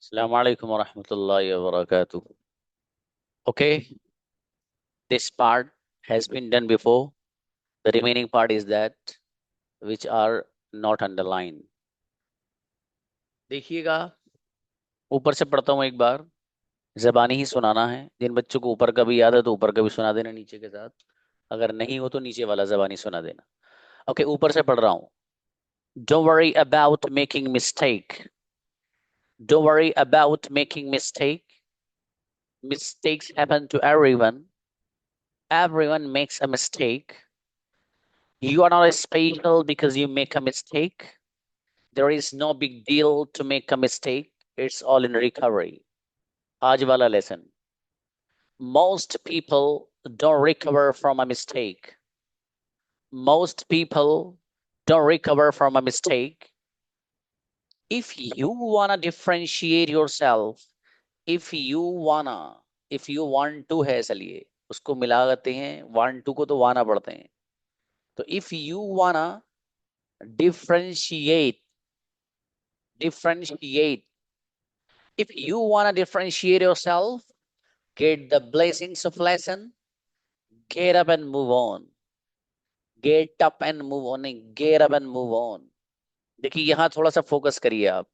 Assalamu alaikum wa rahmatullahi wa barakatuh. Okay, this part has been done before. The remaining part is that which are not underlined. देखिएगा, ऊपर से पढ़ता हूँ एक बार। जबानी ही सुनाना है। जिन बच्चों को ऊपर का भी याद है तो ऊपर का भी सुना देना नीचे के साथ। अगर नहीं हो तो नीचे वाला जबानी सुना देना। ओके, ऊपर से पढ़ रहा हूँ। Don't worry about making mistake. Don't worry about making mistake. Mistakes happen to everyone. Everyone makes a mistake. You are not special because you make a mistake. There is no big deal to make a mistake. It's all in recovery. आज वाला lesson. Most people don't recover from a mistake. Most people don't recover from a mistake. If you wanna differentiate yourself, if you want to है, चलिए उसको मिला देते हैं, want to को तो वाना पढ़ते हैं। तो if you wanna differentiate, differentiate. If you want to differentiate yourself, get the blessings of lesson, get up and move on. Get up and move on, नहीं, get up and move on. देखिए यहाँ थोड़ा सा focus करिए आप।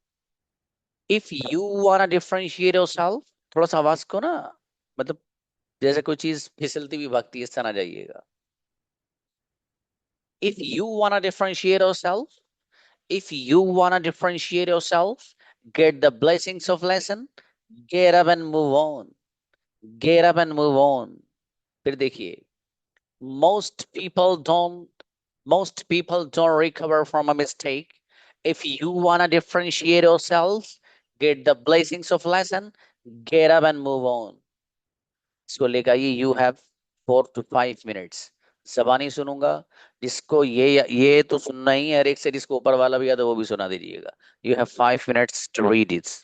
If you want to differentiate yourself, थोड़ा सा आवाज को ना, मतलब जैसे कोई चीज फिसलती हुई भागती है, इस तरह जाइएगा। If you want to differentiate yourself, if you want to differentiate yourself, get the blessings of lesson, get up and move on. Get up and move on. फिर देखिए, most people don't most people don't recover from a mistake. If you want to differentiate yourself, get the blessings of lesson, get up and move on. इसको लेकर आइए, you have 4 to 5 minutes। जबानी सुनूंगा। जिसको ये तो सुनना ही है, हर एक से जिसको ऊपर वाला भी याद है वो भी सुना दीजिएगा। You have 5 minutes to read it।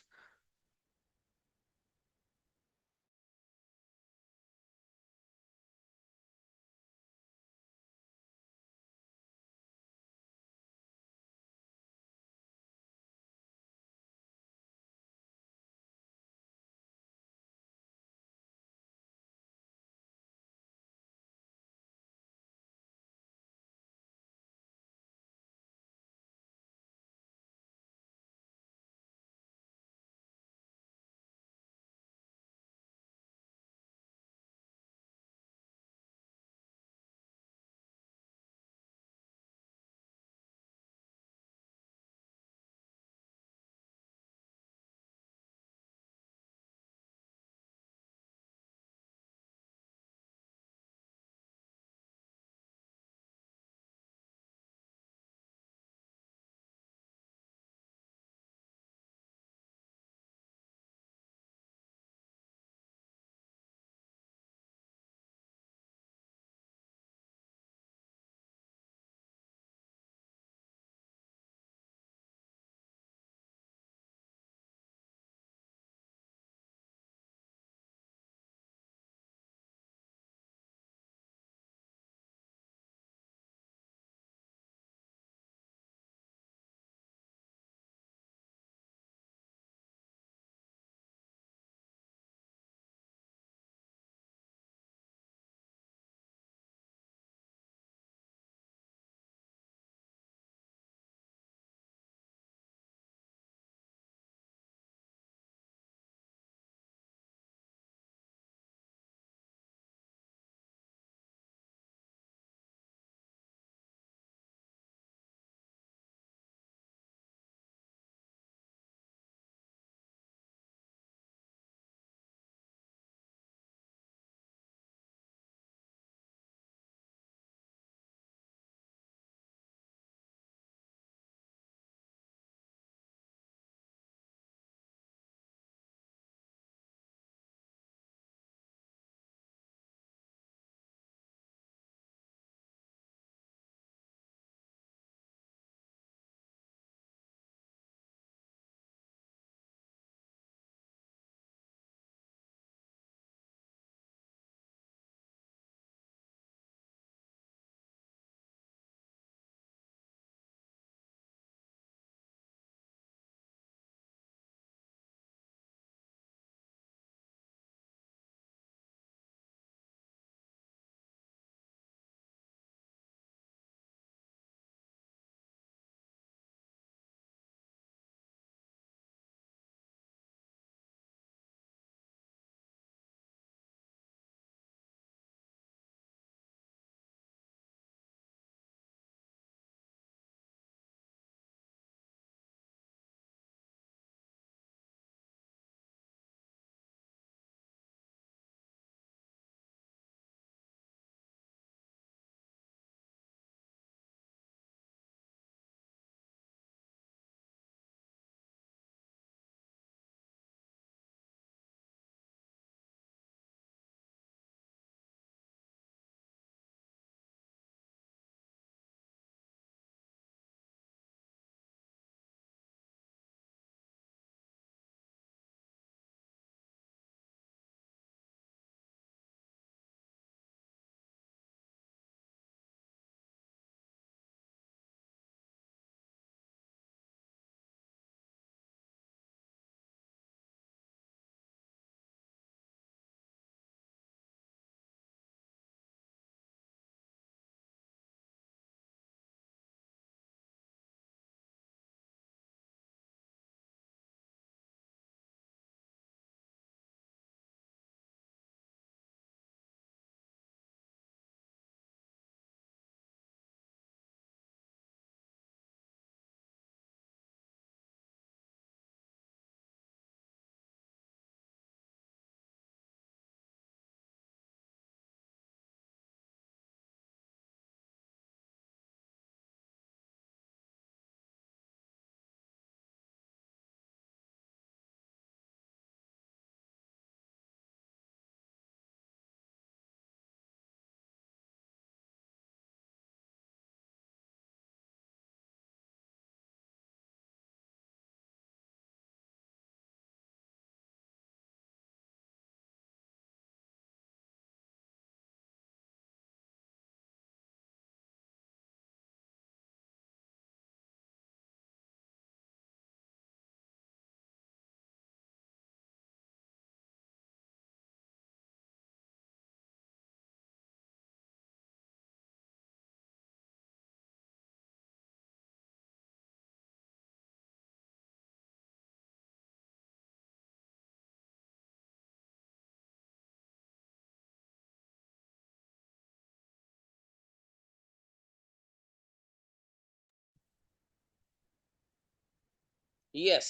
Yes,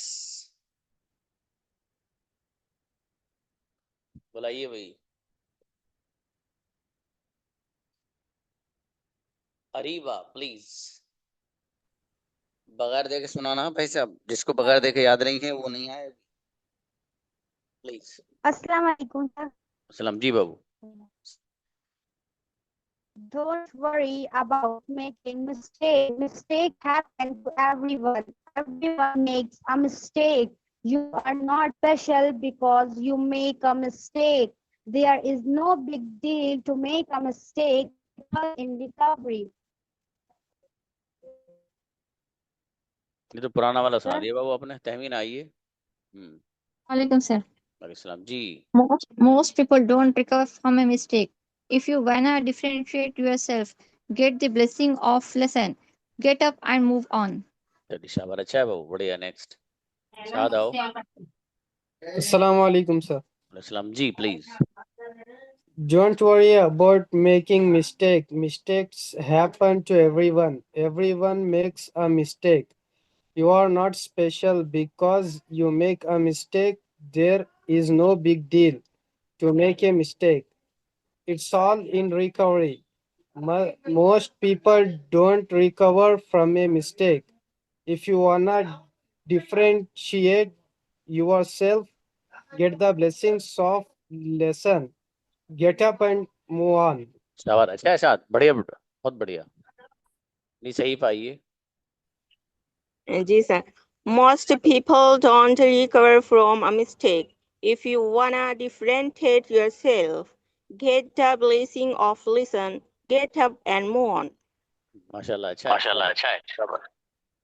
बुलाइए भाई। अरीबा प्लीज, बगैर देखे सुनाना भाई साहब, जिसको बगैर देखे याद नहीं है वो नहीं आए, प्लीज। अस्सलाम वालेकुम सर। सलाम जी बाबू। Don't worry about making mistake. Mistake happen to everyone. Everyone makes a mistake. You are not special because you make a mistake. There is no big deal to make a mistake in recovery. ये तो पुराना वाला सुना Sir, दिया बाबू आपने। तहमीन आइए। Alaikum sir. वालेकुम सलाम जी। Most people don't recover from a mistake. If you wanna differentiate yourself, get the blessing of lesson, get up and move on. चलिए शाबाश, अच्छा है बाबू, बढ़िया। नेक्स्ट शाद आओ। Assalamu alaikum, sir. वालेकुम सलाम जी please. Don't worry about making mistake. Mistakes happen to everyone. Everyone makes a mistake. You are not special because you make a mistake. There is no big deal to make a mistake. It's all in recovery. Most people don't recover from a mistake. If you wanna differentiate yourself, get the blessings of lesson. Get up and move on. शाबाश, अच्छा है शाद, बढ़िया बेटा, बहुत बढ़िया। नहीं सही पाइए। जी sir, most people don't recover from a mistake. If you wanna differentiate yourself, get the blessing of listen, get up and move on. माशाल्लाह, अच्छा है, शाबाश।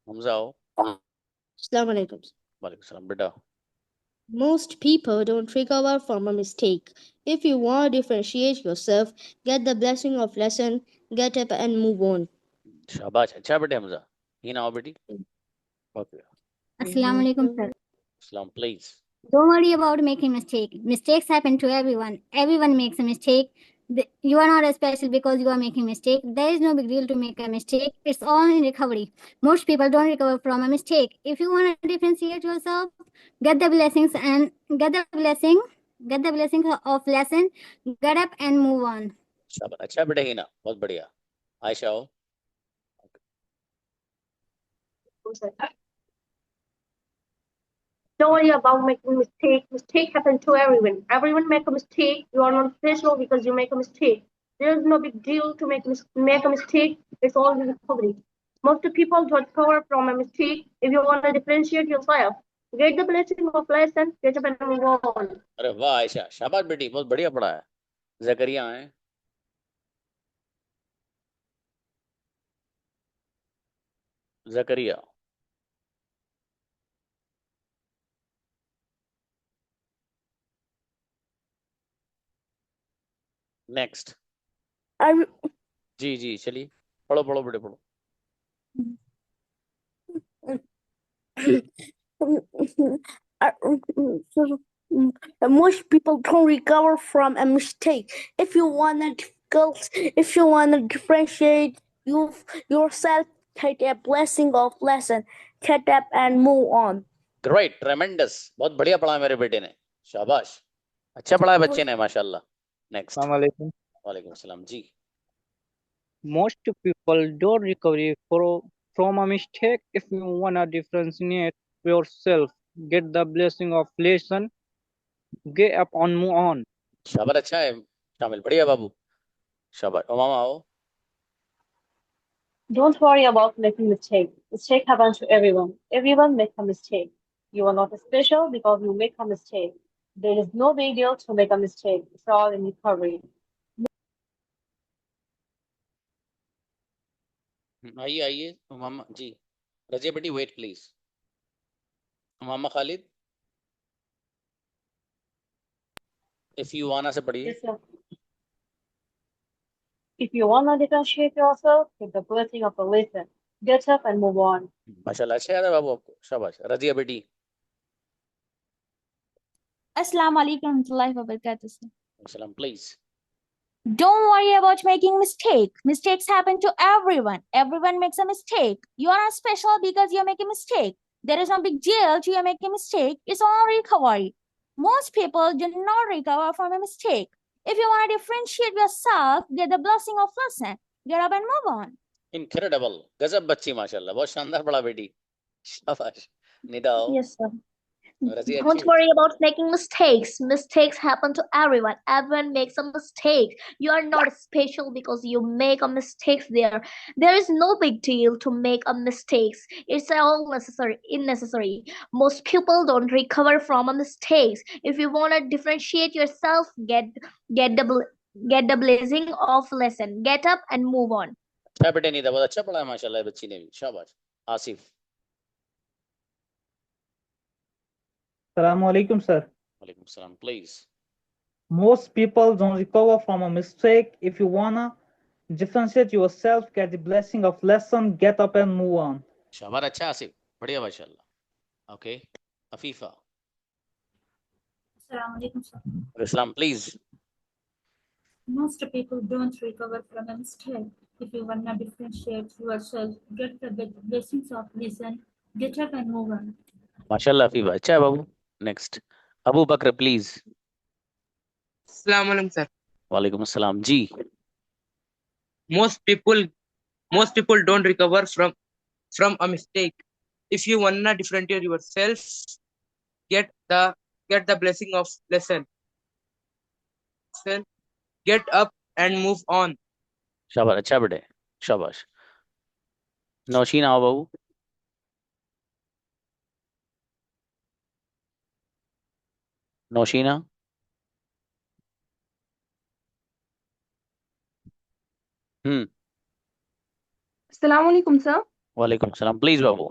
हमजा आओ। Assalamu alaikum. वालेकुम सलाम बेटा। Most people don't recover from a mistake. If you want to differentiate yourself, get the blessing of lesson, get up and move on. शाबाश, अच्छा है बेटे हमजा। ही ना आओ बेटी। Okay, Assalamu alaikum, sir. सलाम please. Don't worry about making mistake. Mistakes happen to everyone. Everyone makes a mistake. You are not special because you are making mistake. There is no big deal to make a mistake. It's all in recovery. Most people don't recover from a mistake. If you want to differentiate yourself, get the blessings and get the blessings of lesson. Get up and move on. शाबाश, अच्छा है बेटा ही ना, बहुत बढ़िया। आयशा आओ। Don't worry about making mistakes. Mistake happen to everyone. Everyone make a mistake. You are not special because you make a mistake. There is no big deal to make a mistake. It's all in recovery. Most people don't recover from a mistake. If you want to differentiate yourself, get the blessing of lesson, get up and move on. अरे वाह आयशा, शाबाश बेटी, बहुत बढ़िया पढ़ा है। जकरिया है। जकरिया। Next. जी जी चलिए, पढ़ो पढ़ो बेटे पढ़ो। Most people don't recover from a mistake. If you wanna differentiate yourself, take a blessing of lesson, get up and move on. Great, ट्रेमेंडस, बहुत बढ़िया पढ़ा मेरे बेटे ने, शाबाश, अच्छा पढ़ा है बच्चे ने, माशाल्लाह। नेक्स्ट। Assalamu alaikum. वालेकुम सलाम जी। Most people don't recover from a mistake. If you wanna differentiate yourself, get the blessing of lesson, get up and move on. शाबाश, अच्छा है शामिल, बढ़िया बाबू, शाबाश। मामा आओ। Don't worry about making mistakes. Mistake happens to everyone. Everyone makes a mistake. You are not special because you make a mistake. There is no big deal to make a mistake. It's all in recovery. आइए आइए मामा जी। रजिया बेटी wait please. मामा Khalid, if you wanna say पढ़िए। Yes, sir. If you want to differentiate yourself, get the blessing of the lesson. Get up and move on. माशाल्लाह, अच्छा याद है बाबू आपको, शाबाश। रजिया बेटी। Assalamu alaikum warahmatullahi wabarakatuh. सलाम please. Don't worry about making mistake. Mistakes happen to everyone. Everyone makes a mistake. You are not special because you make a mistake. There is no big deal to make a mistake. It's all recovery. Most people do not recover from a mistake. If you want to differentiate yourself, get the blessing of lesson. Get up and move on. Incredible. गजब बच्ची माशाल्लाह, बहुत शानदार पढ़ा बेटी, शाबाश। निदा आओ। Yes, sir. रजी अच्छी Don't worry about making mistakes. Mistakes happen to everyone. Everyone makes a mistake. You are not special because you make a mistake there. There is no big deal to make a mistakes. It's all unnecessary. Most people don't recover from a mistakes. If you want to differentiate yourself, get the blessing of lesson. Get up and move on. अच्छा बेटे निदा, बहुत अच्छा पढ़ा है माशाल्लाह बच्ची ने भी, शाबाश। आसिफ। Assalamu alaikum, sir. वालेकुम सलाम, please. Most people don't recover from a mistake. If you wanna differentiate yourself, get the blessing of lesson, get up and move on. शाबाश, अच्छा आसिफ, बढ़िया माशाल्लाह। Okay, Afifa. Assalamu alaikum, sir. Islam, please. Most people don't recover from a mistake. If you want to differentiate yourself, get the blessings of listen, get up and move on. माशाल्लाह अफीफा, अच्छा है बाबू। Next, Abu Bakr, please. Assalamu alaikum, sir. वालेकुम अस्सलाम जी। Most people don't recover from a mistake. If you wanna differentiate yourself, get the blessing of lesson. Get up and move on. शाबाश, अच्छा बेटे, शाबाश। नौशीन आओ बाबू। नौशीना। Assalamu alaikum, sir. वालेकुम सलाम, please Babu.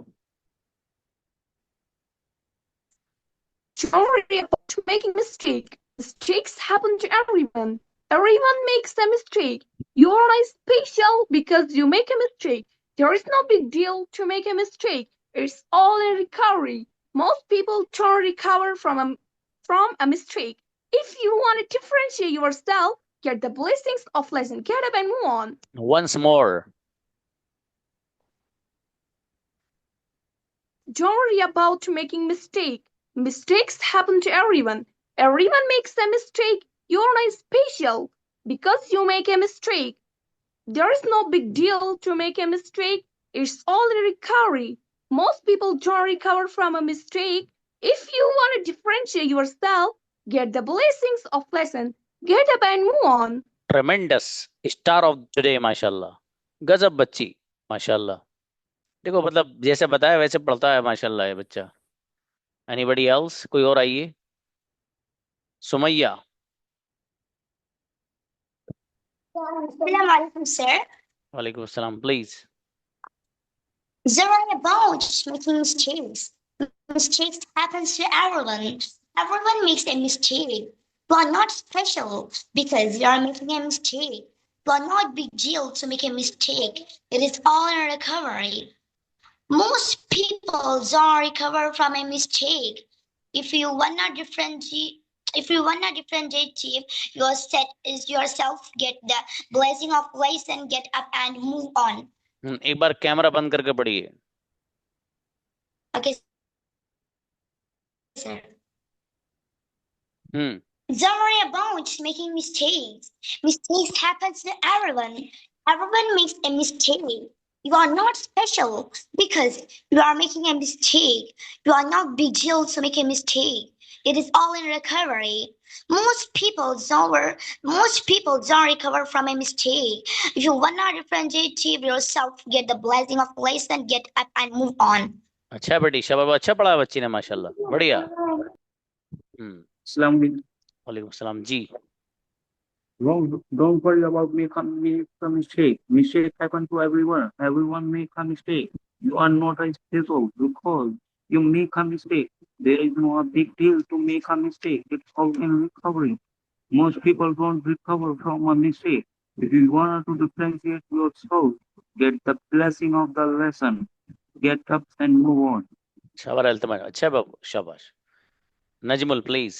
Don't worry about making mistake. Mistakes happen to everyone. Everyone makes a mistake. You are not special because you make a mistake. There is no big deal to make a mistake. It's all in recovery. Most people don't recover from a mistake. If you want to differentiate yourself, get the blessings of lesson. Get up and move on. Once more. Don't worry about making mistake. Mistakes happen to everyone. Everyone makes a mistake. You're not special because you make a mistake. There is no big deal to make a mistake. It's all in recovery. Most people don't recover from a mistake. If you want to differentiate yourself, get the blessings of lesson. Get up and move on. Tremendous. Star of today, माशाल्लाह। गजब बच्ची, माशाल्लाह। देखो मतलब जैसे बताया वैसे पढ़ता है माशाल्लाह ये बच्चा। Anybody else? कोई और आइए। सुमैया। Assalamu alaikum, sir. वालेकुम अस्सलाम, please. There are about making mistakes. Mistakes happen to everyone. Everyone makes a mistake. You are not special because you are making a mistake. You are not big deal to make a mistake. It is all in recovery. Most people don't recover from a mistake. If you wanna differentiate yourself, get the blessing of lesson, get up and move on. एक बार camera बंद करके पढ़िए। Okay, sir. Hmm. Don't worry about making mistakes. Mistakes happen to everyone. Everyone makes a mistake. You are not special because you are making a mistake. You are not big deal to make a mistake. It is all in recovery. Most people don't recover from a mistake. If you wanna differentiate yourself, get the blessing of lesson, get up and move on. अच्छा बेटी, शाबाश, अच्छा पढ़ा बच्ची ने माशाल्लाह, बढ़िया। अस्सलाम वालेकुम। वालेकुम सलाम जी। Don't worry about making a mistake. Mistakes happen to everyone. Everyone makes a mistake. You are not a special because you make a mistake. There is no big deal to make a mistake. It's all in recovery. Most people don't recover from a mistake. If you want to differentiate yourself, get the blessing of the lesson. Get up and move on. शाबाश अल्तमश, अच्छा बाबू, शाबाश। Najmul, please.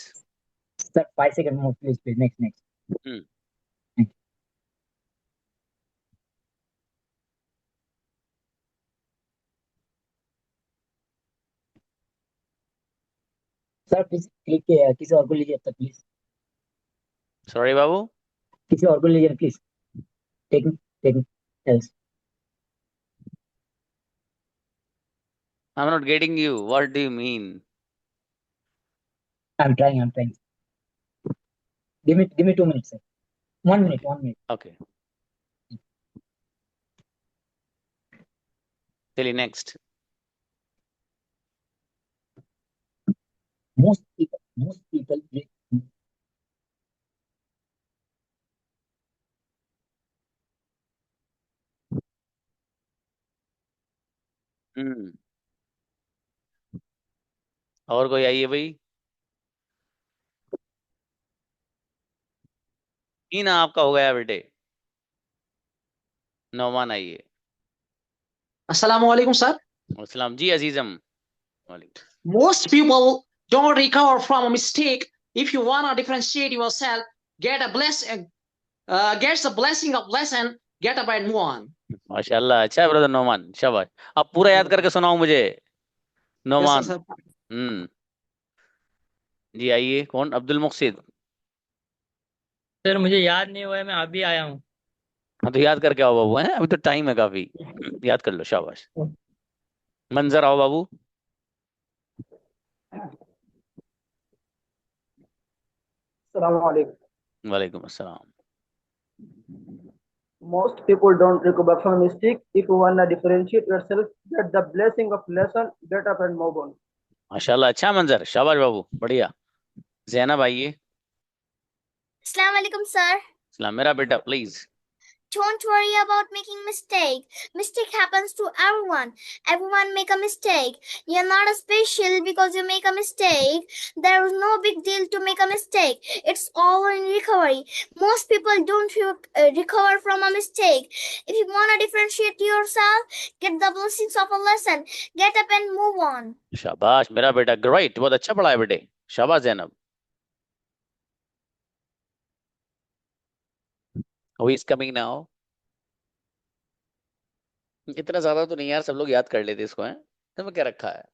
Sir, 5 seconds more, please. Next. Sir please click किसी और को लीजिए अब तक please. Sorry बाबू, किसी और को लीजिए please. Take take else. I'm not getting you. What do you mean? I'm trying. Give me 2 minutes, sir. 1 minute, 1 minute. Okay. चलिए next. Most people हम्म, और कोई आइए भाई। ना आपका हो गया बेटे। नौमान आइए। Assalamualaikum, sir. अस्सलाम जी अजीजम। वालेकुम। Most people don't recover from a mistake. If you wanna differentiate yourself, get a blessing of lesson, get up and move on. माशाल्लाह, अच्छा है ब्रदर नौमान, शाबाश। आप पूरा याद करके सुनाओ मुझे नौमान। Yes, sir. हम्म, जी आइए। कौन? अब्दुल मुक्सिद। सर मुझे याद नहीं हुआ है, मैं अभी आया हूँ। हाँ तो याद करके आओ बाबू, है अभी तो टाइम है काफी। याद कर लो, शाबाश। मंजर आओ बाबू। Assalamualaikum. वालेकुम अस्सलाम। Most people don't recover from mistake. If you wanna differentiate yourself, get the blessing of lesson, get up and move on. माशाल्लाह, अच्छा मंजर, शाबाश बाबू, बढ़िया। जैनब आइए। Assalamu alaikum, sir. सलाम मेरा बेटा, please. Don't worry about making mistake. Mistake happens to everyone. Everyone make a mistake. You're not special because you make a mistake. There is no big deal to make a mistake. It's all in recovery. Most people don't recover from a mistake. If you want to differentiate yourself, get the blessings of a lesson. Get up and move on. शाबाश मेरा बेटा, great, बहुत अच्छा पढ़ा है बेटे, शाबाश Zainab. Who is coming now? इतना ज्यादा तो नहीं यार, सब लोग याद कर लेते इसको, हैं तुम्हें क्या रखा है।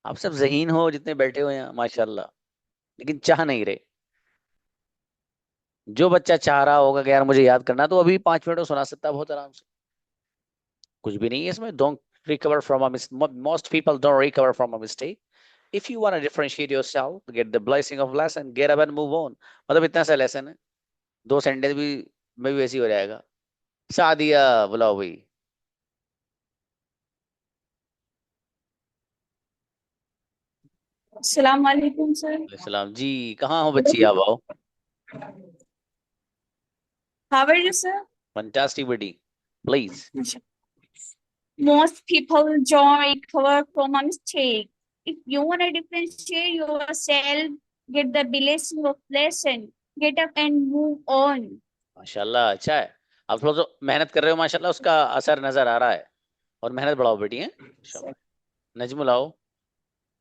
आप सब ज़हीन हो जितने बैठे हुए हैं माशाल्लाह, लेकिन चाह नहीं रहे। जो बच्चा चाह रहा होगा कि यार मुझे याद करना, तो अभी 5 मिनट में सुना सकता है बहुत आराम से, कुछ भी नहीं है इसमें। Don't recover from a most people don't recover from a mistake. If you want to differentiate yourself, get the blessing of lesson, get up and move on. मतलब इतना सा लेसन है, 2 सेंटेंस भी में भी वैसे ही हो जाएगा। सादिया बुलाओ भाई। Assalamu alaikum, sir. सलाम जी, कहाँ हो बच्ची, आप आओ। How are you, sir? Fantastic बेटी, please. Most people don't recover from a mistake. If you want to differentiate yourself, get the blessing of lesson. Get up and move on. माशाल्लाह, अच्छा है। आप थोड़ा तो मेहनत कर रहे हो माशाल्लाह, उसका असर नजर आ रहा है। और मेहनत बढ़ाओ बेटी, है शाबाश। नजमुल आओ।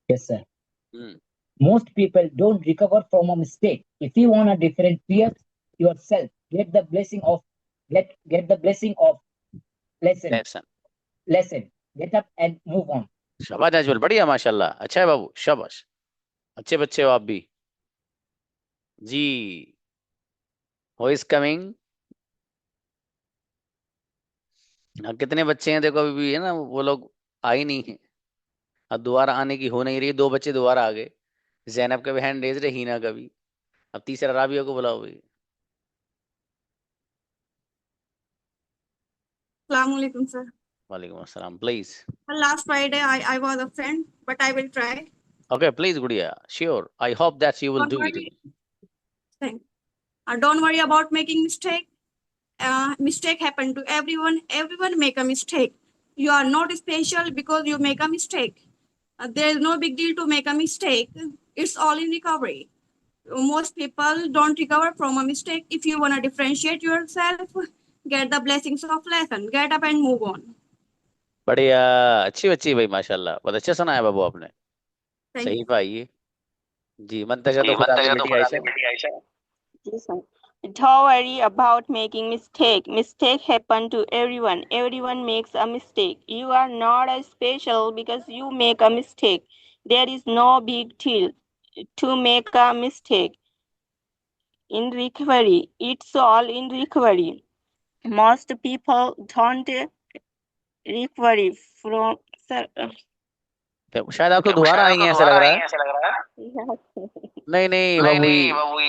Yes, sir. Most people don't recover from a mistake. If you want to differentiate yourself, get the blessing of lesson. Get up and move on. शाबाश नजमुल, बढ़िया माशाल्लाह, अच्छा है बाबू, शाबाश, अच्छे बच्चे हो आप भी। जी, हु इज कमिंग? कितने बच्चे हैं देखो, अभी भी है ना, वो लोग आ ही नहीं है। अब दोबारा आने की हो नहीं रही, 2 बच्चे दोबारा आ गए। जैनब का भी हैंड रेज रही, हीना का भी। अब तीसरा राबिया को बुलाओ भाई। Assalamualaikum, sir. वालेकुम अस्सलाम, please. Last Friday, I was absent, but I will try. Okay, please गुड़िया, sure, I hope that you will Don't do it. worry. Thank. Don't worry about making mistake. Mistake happen to everyone. Everyone make a mistake. You are not special because you make a mistake. There is no big deal to make a mistake. It's all in recovery. Most people don't recover from a mistake. If you want to differentiate yourself, get the blessings of lesson. Get up and move on. बढ़िया, अच्छी बच्ची भाई माशाल्लाह, बहुत अच्छा सुना है बाबू आपने। Thank सही पाइए जी। मंतजा तो खुदा की बेटी Ayesha. Don't worry about making mistake. Mistake happen to everyone. Everyone makes a mistake. You are not as special because you make a mistake. There is no big deal. to make a mistake. In recovery, it's all in recovery. Most people don't recover from. तो शायद आप तो दोबारा आई हैं ऐसा लग रहा है। नहीं नहीं बाबू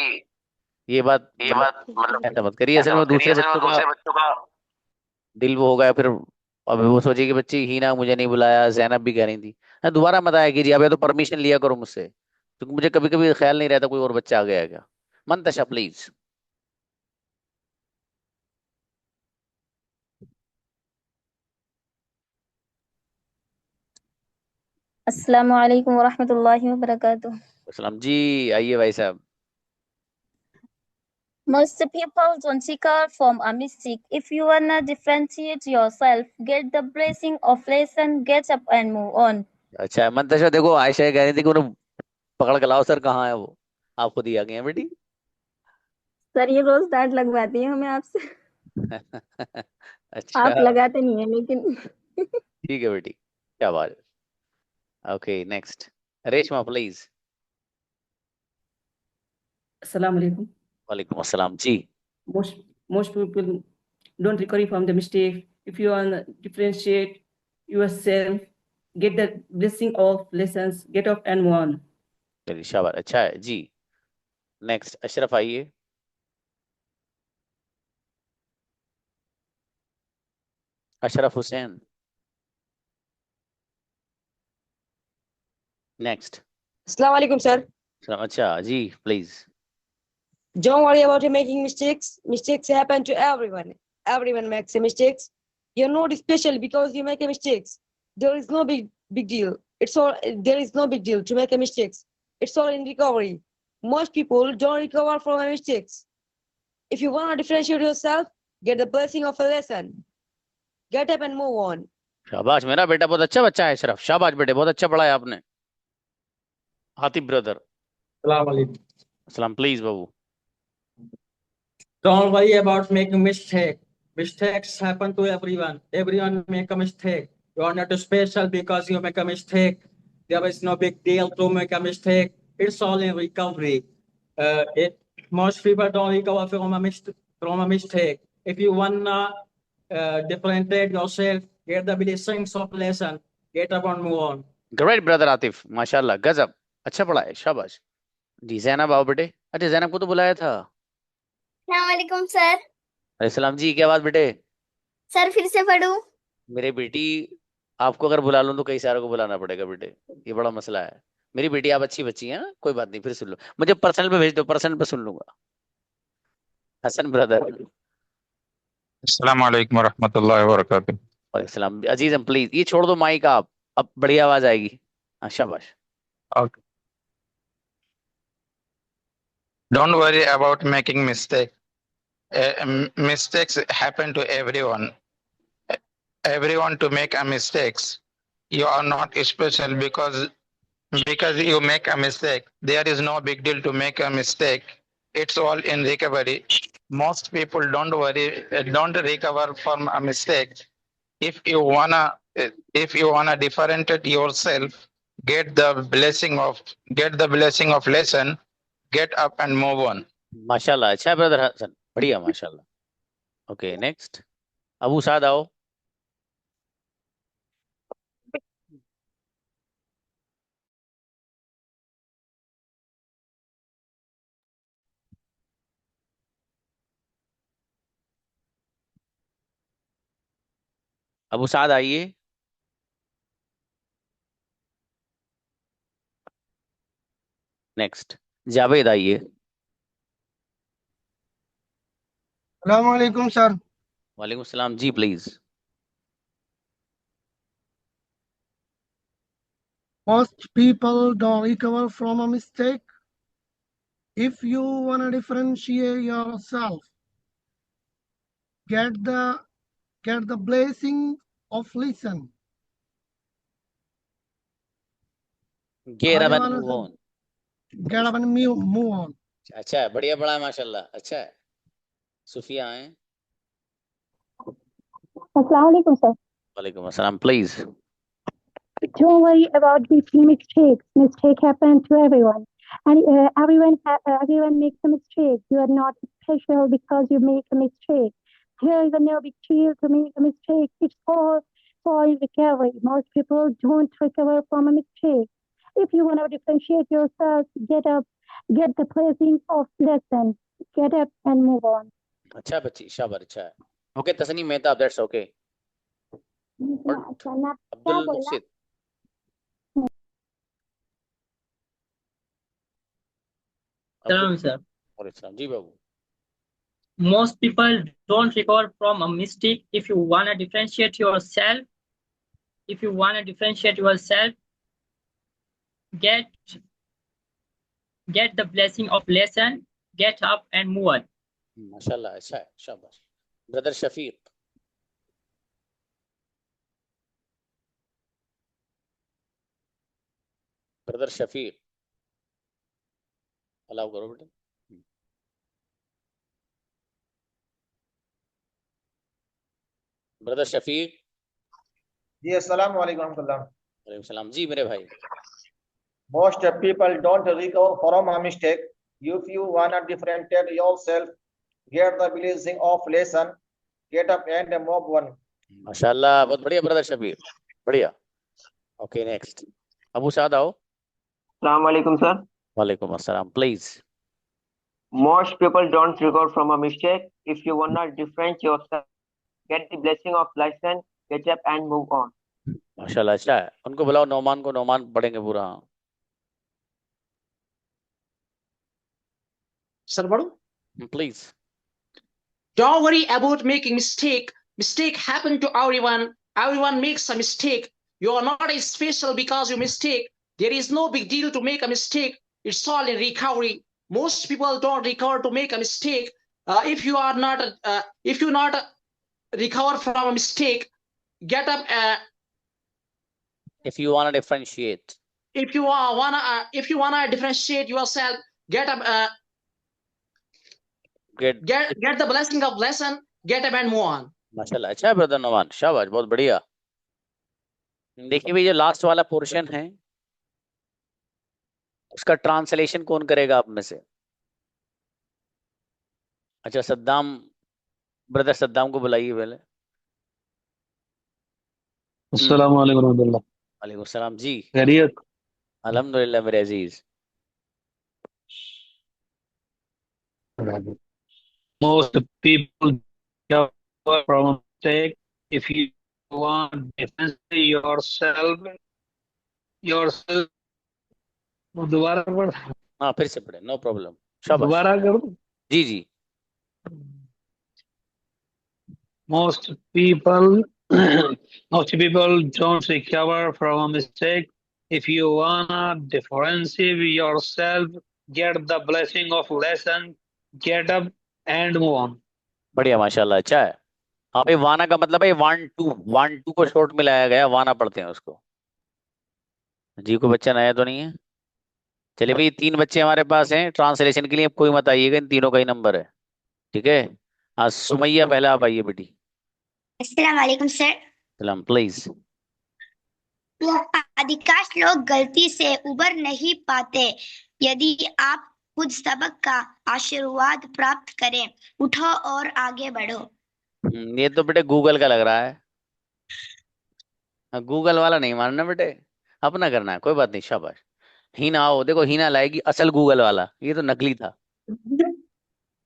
ये बात मतलब ऐसा मत करिए। असल में दूसरे बच्चों का दिल वो हो गया फिर। अब वो सोचे कि बच्ची हीना मुझे नहीं बुलाया, जैनब भी कह रही थी। हाँ, दोबारा मत आया कीजिए। अब या तो परमिशन लिया करो मुझसे, क्योंकि मुझे कभी कभी ख्याल नहीं रहता कोई और बच्चा आ गया है क्या। मंतशा प्लीज। अस्सलाम वालेकुम वरहमतुल्लाहि वबरकातुह। सलाम जी, आइए भाई साहब। Most people don't recover from a mistake. If you wanna differentiate yourself, get the blessing of lesson, get up and move on. अच्छा मंतशा, देखो आयशा ये कह रही थी कि उन्हें पकड़ के लाओ सर, कहाँ है वो। आप खुद ही आ गए हैं बेटी। सर ये रोज डांट लगवाती है हमें आपसे। अच्छा आप लगाते नहीं है लेकिन। ठीक है बेटी, क्या बात है। Okay next, Reshma please. Assalamu alaikum. वालेकुम अस्सलाम जी। Most people don't recover from the mistake. If you want to differentiate yourself, get the blessing of lessons, get up and move on. चलिए शाबाश, अच्छा है जी। नेक्स्ट अशरफ आइए। Ashraf Hussain next. Assalamu alaikum, sir. अच्छा जी please. Don't worry about making mistakes. Mistakes happen to everyone. Everyone makes mistakes. You're not special because you make mistakes. There is no big deal. There is no big deal to make mistakes. It's all in recovery. Most people don't recover from mistakes. If you want to differentiate yourself, get the blessing of a lesson. Get up and move on. शाबाश, मेरा बेटा बहुत अच्छा बच्चा है अशरफ। शाबाश बेटे, बहुत अच्छा पढ़ा है आपने। Hatib brother. Assalamu please Babu. Don't worry about making mistake. Mistakes happen to everyone. Everyone make a mistake. You are not special because you make a mistake. There is no big deal to make a mistake. It's all in recovery. Most people don't recover from a mistake. If you wanna differentiate yourself, get the blessings of lesson, get up and move on. Great brother Atif, माशाल्लाह गजब, अच्छा पढ़ा है, शाबाश जी। जैनब आओ बेटे। अच्छा जैनब को तो बुलाया था। अस्सलामुअलैकुम सर। अलैहिस्सलाम जी, क्या बात बेटे। सर फिर से पढ़ूं? मेरे बेटी, आपको अगर बुला लूं तो कई सारों को बुलाना पड़ेगा बेटे, ये बड़ा मसला है। मेरी बेटी आप अच्छी बच्ची है ना, कोई बात नहीं, फिर सुन लो। मुझे पर्सनल पे भेज दो, पर्सनल पे सुन लूंगा। हसन ब्रदर। अस्सलाम वालेकुम वरहमतुल्लाहि वबरकातुह। वालेकुम अजीजम प्लीज ये छोड़ दो माइक आप, अब बढ़िया आवाज आएगी। हाँ शाबाश। Okay. Don't worry about making mistake. Mistakes happen to everyone. Everyone to make a mistakes. You are not special because you make a mistake. There is no big deal to make a mistake. It's all in recovery. Most people don't recover from a mistake. If you wanna differentiate yourself, get the blessing of lesson, get up and move on. माशाल्लाह, अच्छा है brother Hasan, बढ़िया माशाल्लाह। Okay next, Abu साद आओ। अबू साद आइए। Next Javed आइए। Assalamu alaikum, sir. वालेकुम सलाम जी please. Most people don't recover from a mistake. If you want to differentiate yourself, get the blessing of listen. Get up and move on. Get up and move on. अच्छा है, बढ़िया पढ़ा है माशाल्लाह, अच्छा है। सुफिया आए। Assalamu alaikum, sir. वालेकुम अस्सलाम please. Don't worry about making mistakes. Mistakes happen to everyone. And everyone makes a mistake. You are not special because you make a mistake. There is no big deal to make a mistake. It's all in recovery. Most people don't recover from a mistake. If you want to differentiate yourself, get up, get the blessing of lesson, get up and move on. अच्छा बच्ची, शाबाश, अच्छा है. Okay Tasneem Mehta, that's okay. Abdul Muksid. Salam, sir. और इस्लाम जी बाबू. Most people don't recover from a mistake. If you want to differentiate yourself, get the blessing of lesson, get up and move on. माशाल्लाह, अच्छा है, शाबाश. Brother Shafiq. Brother Shafiq, allow करो बेटा. Brother Shafiq. जी अस्सलाम वालेकुम रहमतुल्लाह. वालेकुम सलाम जी मेरे भाई. Most people don't recover from a mistake. If you wanna differentiate yourself, get the blessing of lesson, get up and move on. माशाल्लाह, बहुत बढ़िया ब्रदर शफीक, बढ़िया. Okay next. अबू साद आओ. Assalamu alaikum, sir. वालेकुम अस्सलाम, please. Most people don't recover from a mistake. If you wanna differentiate yourself, get the blessing of lesson, get up and move on. माशाल्लाह, अच्छा है. उनको बुलाओ, नौमान को. नौमान पढ़ेंगे पूरा. Sir, what? Please. Don't worry about making mistake. Mistake happen to everyone. Everyone makes a mistake. You are not as special because you mistake. There is no big deal to make a mistake. It's all in recovery. Most people don't recover to make a mistake. If you not recover from a mistake, get up. If you want to differentiate. If you wanna differentiate yourself, get up. Get the blessing of lesson, get up and move on. माशाल्लाह, अच्छा है brother Nauman, शाबाश, बहुत बढ़िया. देखिए भाई, जो last वाला पोर्शन है उसका ट्रांसलेशन कौन करेगा आप में से? अच्छा सद्दाम, ब्रदर सद्दाम को बुलाइए पहले. अस्सलाम वालेकुम रहमतुल्लाह. वालेकुम सलाम जी. खैरियत? अल्हम्दुलिल्लाह मेरे अजीज. Most people recover from a mistake. If you want to differentiate yourself, दोबारा पढ़. हाँ फिर से पढ़े, नो प्रॉब्लम. शाबाश. दोबारा करो. जी जी. Most people don't recover from a mistake. If you wanna differentiate yourself, get the blessing of lesson, get up and move on. बढ़िया माशाल्लाह, अच्छा है. हाँ भाई, वाना का मतलब है 1 2 को शॉर्ट में लाया गया, वाना पढ़ते हैं उसको. जी को बच्चा नया तो नहीं है? चलिए भाई, 3 बच्चे हमारे पास हैं ट्रांसलेशन के लिए. अब कोई मत आइएगा, इन तीनों का ही नंबर है, ठीक है. आज सुमैया पहले आप आइए बेटी. अस्सलाम वालेकुम सर. सलाम, प्लीज. अधिकांश लोग गलती से उबर नहीं पाते. यदि आप खुद सबक का आशीर्वाद प्राप्त करें, उठो और आगे बढ़ो. ये तो बेटे गूगल का लग रहा है. गूगल वाला नहीं मानना बेटे, अपना करना है. कोई बात नहीं, शाबाश. हीना आओ. देखो हीना लाएगी असल गूगल वाला, ये तो नकली था.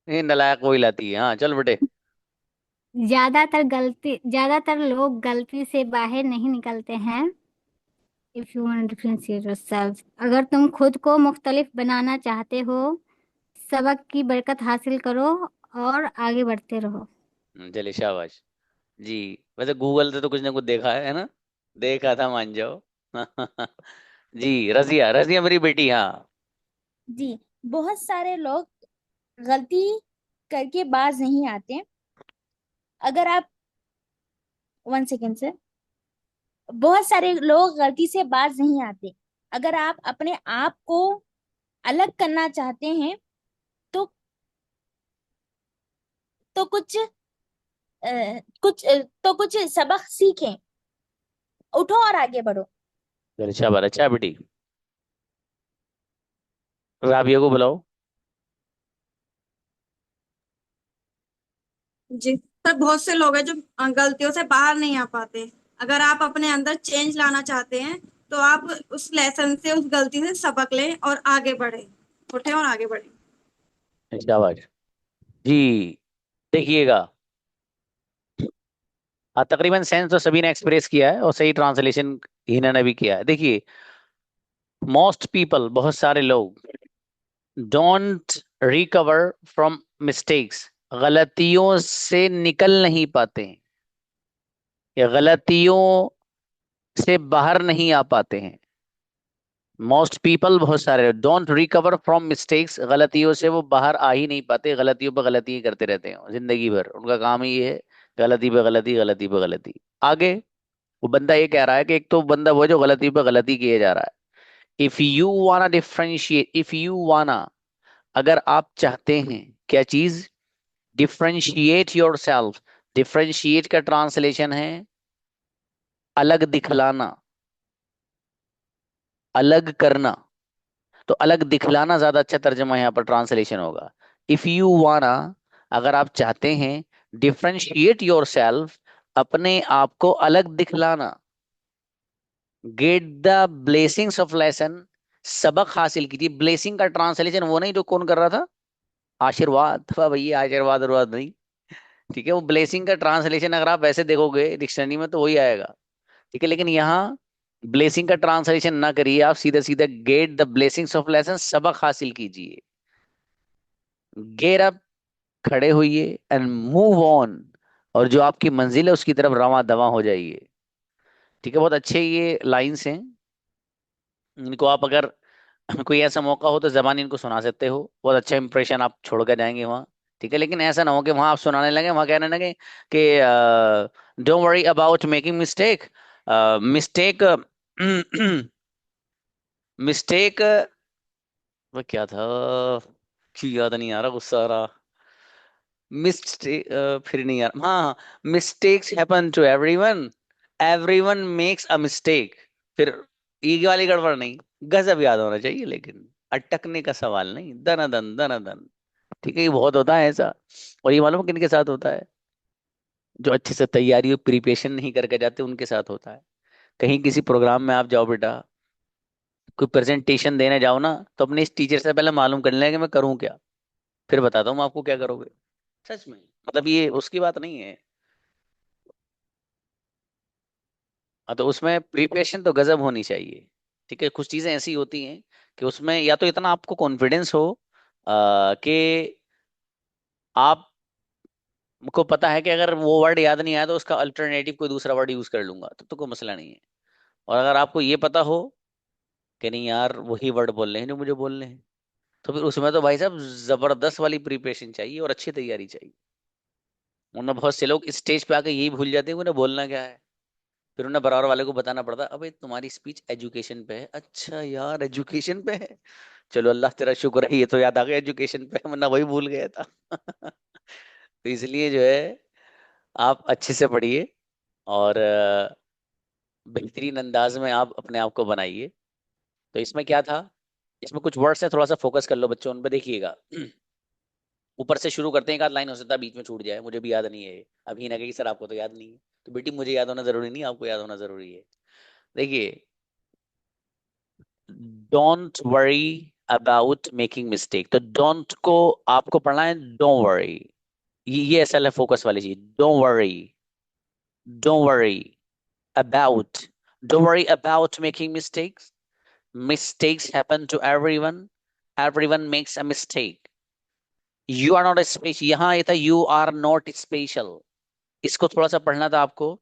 ये नलायक वही लाती है. हाँ चल बेटे. ज्यादातर लोग गलती से बाहर नहीं निकलते हैं. If you want to differentiate yourself, अगर तुम खुद को मुख्तलिफ बनाना चाहते हो, सबक की बरकत हासिल करो और आगे बढ़ते रहो. चलिए शाबाश जी. वैसे गूगल से तो कुछ ना कुछ देखा है ना? देखा था, मान जाओ. जी रजिया, रजिया मेरी बेटी. हाँ जी, बहुत सारे लोग गलती करके बाज नहीं आते. अगर आप 1 सेकेंड से, बहुत सारे लोग गलती से बाज नहीं आते. अगर आप अपने आप को अलग करना चाहते हैं तो कुछ सबक सीखें, उठो और आगे बढ़ो. चलिए शाबाश, अच्छा बेटी. राबिया को बुलाओ। जी सर, बहुत से लोग हैं जो गलतियों से बाहर नहीं आ पाते। अगर आप अपने अंदर चेंज लाना चाहते हैं तो आप उस लेसन से, उस गलती से सबक लें और आगे बढ़े, उठे और आगे बढ़े। शाबाश जी। देखिएगा, तकरीबन सेंस तो सभी ने एक्सप्रेस किया है और सही ट्रांसलेशन हिना ने भी किया है। देखिए, मोस्ट पीपल, बहुत सारे लोग, डोंट रिकवर फ्रॉम मिस्टेक्स, गलतियों से निकल नहीं पाते हैं या गलतियों से बाहर नहीं आ पाते हैं। मोस्ट पीपल, बहुत सारे, डोंट रिकवर फ्रॉम मिस्टेक्स, गलतियों से वो बाहर आ ही नहीं पाते, गलतियों पर गलती ही करते रहते हैं जिंदगी भर, उनका काम ही ये है, गलती पे गलती, गलती पे गलती। आगे वो बंदा ये कह रहा है कि एक तो बंदा वो है जो गलती पे गलती किए जा रहा है। इफ यू वाना डिफरेंशिएट, इफ यू वाना, अगर आप चाहते हैं, क्या चीज? Differentiate your self. डिफरेंशिएट का ट्रांसलेशन है अलग दिखलाना, अलग करना। तो अलग दिखलाना ज्यादा अच्छा तर्जमा यहाँ पर ट्रांसलेशन होगा। इफ यू वाना, अगर आप चाहते हैं, डिफरेंशिएट योर सेल्फ, अपने आप को अलग दिखलाना, gate the blessings of lesson, सबक हासिल कीजिए। ब्लेसिंग का ट्रांसलेशन वो नहीं जो कौन कर रहा था, आशीर्वाद। वाह भैया, आशीर्वाद उर्वाद नहीं, ठीक है। वो ब्लेसिंग का ट्रांसलेशन अगर आप वैसे देखोगे डिक्शनरी में तो वही आएगा, ठीक है। लेकिन यहाँ ब्लेसिंग का ट्रांसलेशन ना करिए, आप सीधे सीधे gate the blessings of lesson, सबक हासिल कीजिए। गेट अप, खड़े होइए, एंड मूव ऑन, और जो आपकी मंजिल है उसकी तरफ रवां दवा हो जाइए, ठीक है। बहुत अच्छे ये लाइंस हैं, इनको आप अगर कोई ऐसा मौका हो तो जबान इनको सुना सकते हो, बहुत अच्छा इंप्रेशन आप छोड़ कर जाएंगे वहाँ, ठीक है। लेकिन ऐसा ना हो कि वहां आप सुनाने लगे, वहां कहने लगे कि don't worry about making mistake, mistake mistake, वो क्या था, क्यों याद नहीं आ रहा, गुस्सा आ रहा। मिस्टेक, फिर नहीं यार, हाँ, mistakes happen to everyone, everyone makes a mistake. फिर ये वाली गड़बड़ नहीं, गजब याद होना चाहिए, लेकिन अटकने का सवाल नहीं, दनादन दनादन, ठीक है। ये बहुत होता है ऐसा, और ये मालूम किन के साथ होता है? जो अच्छे से तैयारी और प्रिपरेशन नहीं करके जाते उनके साथ होता है। कहीं किसी प्रोग्राम में आप जाओ बेटा, कोई प्रेजेंटेशन देने जाओ ना, तो अपने इस टीचर से पहले मालूम कर लें कि मैं करूँ क्या, फिर बताता हूँ आपको क्या करोगे। सच में, मतलब ये उसकी बात नहीं है। हाँ, तो उसमें प्रिपरेशन तो गजब होनी चाहिए, ठीक है। कुछ चीजें ऐसी होती हैं कि उसमें या तो इतना आपको कॉन्फिडेंस हो कि आपको पता है कि अगर वो वर्ड याद नहीं आया तो उसका अल्टरनेटिव कोई दूसरा वर्ड यूज कर लूंगा, तो कोई मसला नहीं है। और अगर आपको ये पता हो कि नहीं यार वही वर्ड बोलने हैं जो मुझे बोलने हैं, तो फिर उसमें तो भाई साहब जबरदस्त वाली प्रिपरेशन चाहिए और अच्छी तैयारी चाहिए। वरना बहुत से लोग स्टेज पे आके यही भूल जाते हैं कि उन्हें बोलना क्या है, फिर उन्हें बराबर वाले को बताना पड़ता है, अबे तुम्हारी स्पीच एजुकेशन पे है। अच्छा यार, एजुकेशन पे है, चलो अल्लाह तेरा शुक्र है ये तो याद आ गया एजुकेशन पे है, वरना वही भूल गया था। तो इसलिए जो है, आप अच्छे से पढ़िए और बेहतरीन अंदाज में आप अपने आप को बनाइए। तो इसमें क्या था, इसमें कुछ वर्ड्स है, थोड़ा सा फोकस कर लो बच्चों, उन पे देखिएगा। ऊपर से शुरू करते हैं, एक आध लाइन हो सकता है बीच में छूट जाए, मुझे भी याद नहीं है। अभी ना कही सर आपको तो याद नहीं है, तो बेटी मुझे याद होना जरूरी नहीं, आपको याद होना जरूरी है। देखिए, don't worry about making mistake, तो डोंट को आपको पढ़ना है डोंट वरी, ये असल है फोकस वाली चीज। Don't worry, don't worry about, don't worry about making mistakes, mistakes happen to everyone, everyone makes a mistake, you are not special. यहाँ ये था यू आर नॉट स्पेशल, इसको थोड़ा सा पढ़ना था आपको।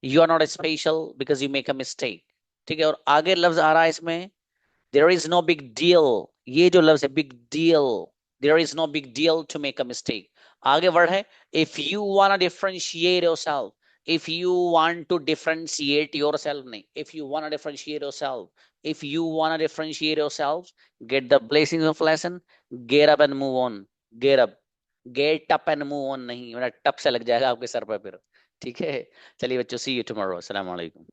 You are not special because you make a mistake, ठीक है। और आगे लफ्ज आ रहा है इसमें, there is no big deal, ये जो लफ्ज है big deal, there is no big deal to make a mistake. आगे वर्ड है if you want differentiate yourself, if you want to differentiate yourself नहीं, if you want differentiate yourself, if you want differentiate yourself, get the blessings of lesson, get up and move on. Get up, gate up and move on नहीं, मेरा टप से लग जाएगा आपके sir पर फिर, ठीक है। चलिए बच्चों, सी यू टुमारो, अस्सलाम वालेकुम।